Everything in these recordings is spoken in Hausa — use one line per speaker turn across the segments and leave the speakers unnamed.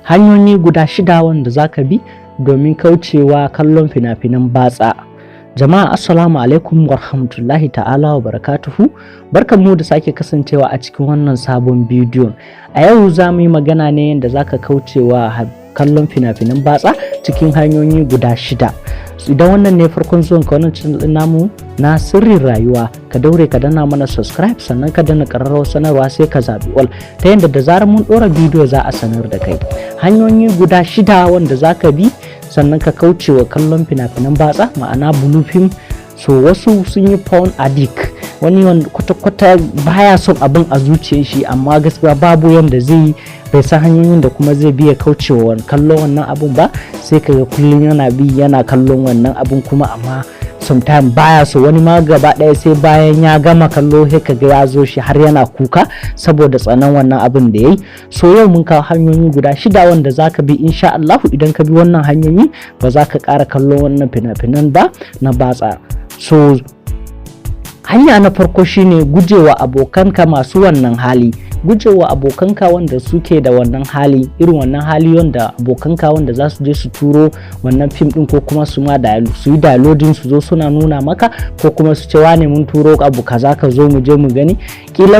hanyoyi guda 6 wanda zaka bi domin kaucewa kallon fina-finan batsa. Jama'a assalamu alaikum warahmatullahi ta'ala wa barakatuhu. Barkanmu da sake kasancewa a cikin wannan sabon bidiyon. A yau za mu yi magana ne yadda zaka kaucewa kallon fina-finan batsa cikin hanyoyi guda 6. Idan wannan ne farkon zuwan ka wannan channel din namu na sirrin rayuwa, ka daure ka danna mana subscribe, sannan ka danna ƙararrawar sanarwa sai ka zabi all, ta yadda da zarar mun ɗora bidiyo za a sanar da kai. Hanyoyi guda 6 wanda zaka bi sannan ka kaucewa kallon fina-finan batsa, ma'ana blue film. So wasu sun yi porn addict, wani wanda kwata-kwata baya son abin a zuciyar shi, amma gaskiya babu yanda zai yi, bai san hanyoyin da kuma zai biya kaucewa kallon wannan abun ba, sai kaga kullum yana bi yana kallon wannan abun, kuma amma sometimes baya so. Wani ma gaba ɗaya sai bayan ya gama kallo sai kaga ya zo shi har yana kuka saboda tsanan wannan abin da yayi. So yau mun kawo hanyoyi guda 6 wanda zaka bi, insha Allah idan ka bi wannan hanyoyi ba za ka ƙara kallon wannan fina-finan ba na batsa. So hanya na farko shine gujewa abokanka masu wannan hali. Gujewa abokanka wanda suke da wannan hali, irin wannan hali wanda abokanka wanda za su je su turo wannan fim din, ko kuma su yi downloading su zo suna nuna maka, ko kuma su ce wane mun turo abu kaza ka zo mu je mu gani. Kila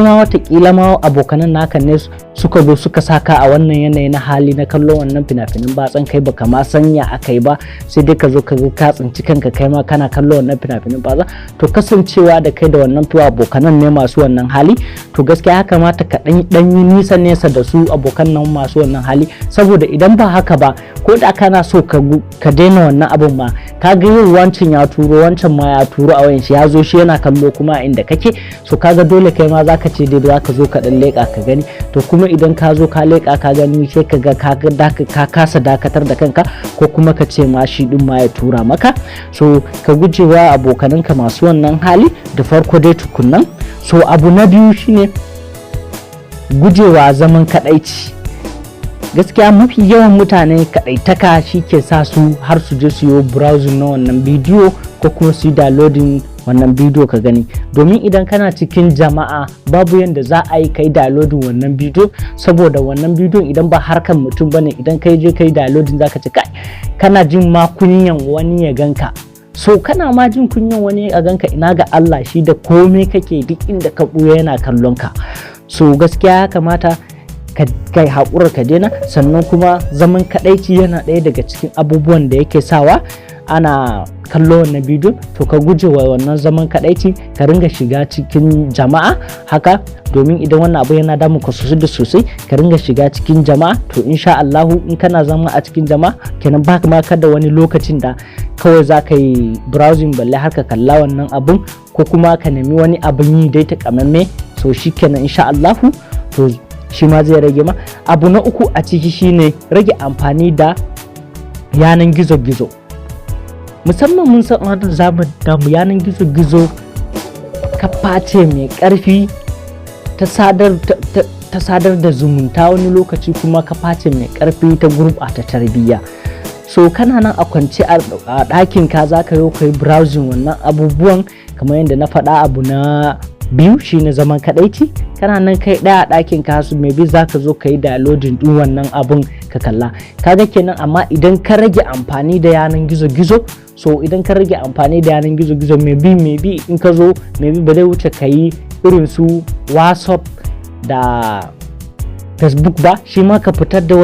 ma abokanan naka ne suka zo suka saka a wannan yanayi na hali na kallon wannan fina-finan batsan, kai baka ma sanya akai ba, sai dai ka zo ka ga ka tsinci kanka kai ma kana kallon wannan fina-finan batsa. To kasancewa da kai da wannan abokanan ne masu wannan hali, to gaskiya ya kamata ka dan yi nesa da su abokan nan masu wannan hali, saboda idan ba haka ba, ko da kana so ka daina wannan abun ma, ka ga yin wancan ya turo, wancan ma ya turo a wayan shi, ya zo shi yana kallo kuma inda kake, so kaga dole kai ma zaka ce dai zaka zo ka dan leka ka gani. To kuma idan ka zo ka leka ka gani, sai ka ga ka kasa dakatar da kanka, ko kuma ka ce ma shi din ma ya tura maka. So ka gujewa abokananka masu wannan hali da farko dai tukunnan. So abu na biyu shine gujewa zaman kadaici. Gaskiya mafi yawan mutane kadaitaka shi ke sa su har su je su yi browsing na wannan bidiyo, ko kuma su yi downloading wannan bidiyo ka gani. Domin idan kana cikin jama'a babu yanda za a yi kai downloading wannan bidiyo, saboda wannan bidiyon idan ba harkan mutum bane, idan kai je kai downloading zaka ce kai kana jin ma kunyan wani ya ganka. So kana ma jin kunyan wani a ganka, ina ga Allah shi da komai kake duk inda ka buya yana kallon ka. So gaskiya ya kamata kai haƙurar ka daina. Sannan kuma zaman kadaici yana ɗaya daga cikin abubuwan da yake sawa ana kallo wannan bidiyo. To ka guje wa wannan zaman kadaici, ka ringa shiga cikin jama'a haka, domin idan wannan abu yana damun ka sosai da sosai, ka ringa shiga cikin jama'a. To insha Allah in kana zama a cikin jama'a kenan ba ma kada wani lokacin da kawai za ka yi browsing balle har ka kalla wannan abun, ko kuma ka nemi wani abun yi dai ta kamamme. So shikenan insha Allah to shi ma zai rage ma. Abu na uku a ciki shine rage amfani da yanan gizo-gizo. Musamman mun san wannan zamanin da mu yanan gizo-gizo kafa ce mai karfi ta sadar da zumunta, wani lokaci kuma kafa ce mai karfi ta gurɓata tarbiyya. So kana nan a kwance a ɗakin ka za ka yi browsing wannan abubuwan, kamar yadda na faɗa. Abu na biyu shine zaman kadaici. Kana nan kai ɗaya a ɗakin ka, su maybe za ka zo ka yi downloading ɗin wannan abun ka kalla. Kaga kenan, amma idan ka rage amfani da yanan gizo-gizo, so idan ka rage amfani da yanan gizo-gizo, maybe in ka zo maybe ba zai wuce ka yi irin su WhatsApp da Facebook ba, shi ma ka fitar da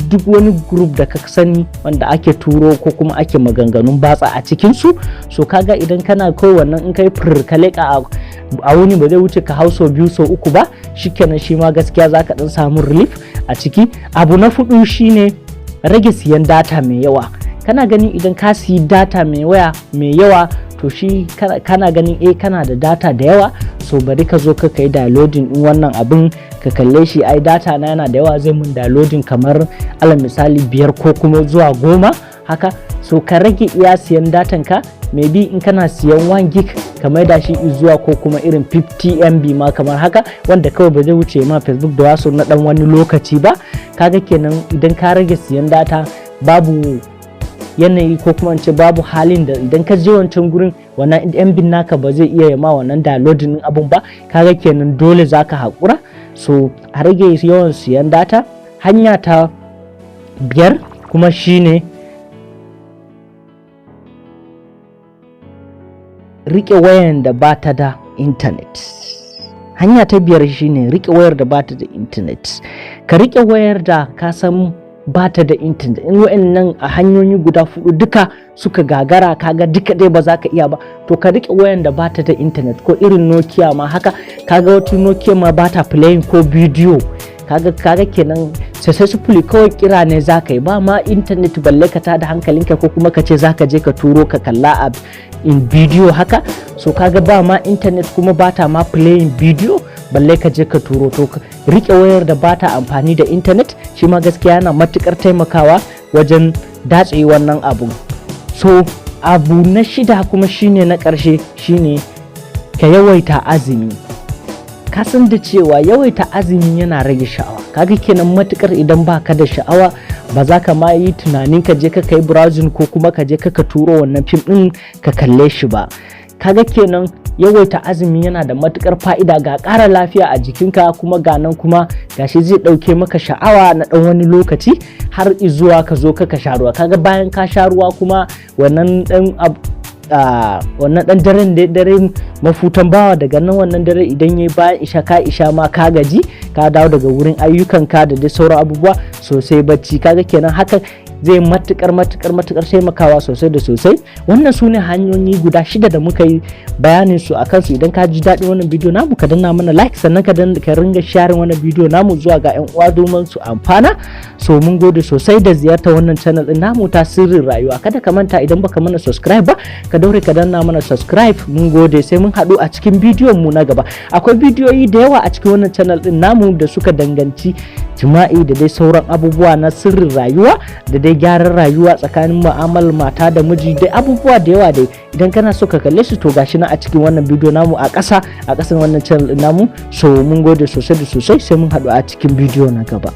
duk wani group da ka sani wanda ake turo ko kuma ake maganganun batsa a cikin su. So kaga idan kana kai wannan, in kai ka leka a wuni ba zai wuce ka hau sau 2 sau 3 ba, shikenan shi ma gaskiya zaka dan samu relief a ciki. Abu na 4 shine rage siyan data mai yawa. Kana ganin idan ka siyi data mai yawa, to shi kana ganin kana da data da yawa, so bari ka zo ka kai downloading din wannan abin ka kalle shi. Ai data na yana da yawa, zai mun downloading kamar alal misali 5 ko kuma zuwa 10 haka. So ka rage iya siyan datan ka, maybe in kana siyan 1 gig ka maida shi zuwa ko kuma irin 50 MB ma kamar haka, wanda kawai ba zai wuce ma Facebook da WhatsApp na dan wani lokaci ba. Kaga kenan idan ka rage siyan data, babu yanayi ko kuma ce babu halin da idan ka je wancan gurin wannan MB naka ba zai iya ma wannan downloading abun ba. Kaga kenan dole zaka hakura. So a rage yawan siyan data. Hanya ta biyar kuma shine rike wayan da bata da internet. Hanya ta biyar shine rike wayar da bata da internet. Ka rike wayar da ka san bata da internet. In wayannan a hanyoyi guda hudu duka suka gagara, kaga duka dai ba za ka iya ba, to ka rike wayan da bata da internet, ko irin Nokia ma haka, kaga wata Nokia ma bata playing ko bidiyo, kaga kenan successfully kawai kira ne za ka yi, ba ma internet balle ka tada hankalinka ko kuma ka ce za ka je ka turo ka kalla a in bidiyo haka. So kaga ba ma internet kuma bata ma playing bidiyo balle ka je ka turo. To rike wayar da bata amfani da internet shi ma gaskiya yana matukar taimakawa wajen datse wannan abu. So abu na shida kuma shine na ƙarshe, shine ka yawaita azumi. Ka san da cewa yawaita azumi yana rage sha'awa, kaga kenan matukar idan baka da sha'awa ba za ka ma yi tunanin ka je ka kai browsing ko kuma ka je ka turo wannan fim din ka kalle shi ba. Kaga kenan yawaita azumi yana da matukar fa'ida, ga ƙara lafiya a jikinka, kuma ga nan kuma gashi zai ɗauke maka sha'awa na ɗan wani lokaci har izuwa ka zo ka sha ruwa. Kaga bayan ka sha ruwa kuma wannan ɗan dare mafutan bawa, daga nan wannan dare idan yayi bayan isha ma ka gaji, ka dawo daga wurin ayyukanka da dai sauran abubuwa sosai bacci. Kaga kenan haka zai matukar taimakawa sosai da sosai. Wannan su ne hanyoyi guda 6 da muka yi bayanin su akan su. Idan ka ji daɗin wannan bidiyo namu, ka danna mana like, sannan ka ringa sharing wannan bidiyo namu zuwa ga 'yan uwa domin su amfana. So mun gode sosai da ziyartar wannan channel din namu ta sirrin rayuwa. Kada ka manta, idan baka mana subscribe ba, ka daure ka danna mana subscribe. Mun gode, sai mun haɗu a cikin bidiyon mu na gaba. Akwai bidiyoyi da yawa a cikin wannan channel din namu da suka danganci jima'i da dai sauran abubuwa na sirrin rayuwa, da dai gyaran rayuwa tsakanin mu'amalar mata da miji, dai abubuwa da yawa dai. Idan kana so ka kalle su, to gashi na a cikin wannan bidiyo namu a ƙasan wannan channel din namu. So mun gode sosai da sosai, sai mun haɗu a cikin bidiyo na gaba.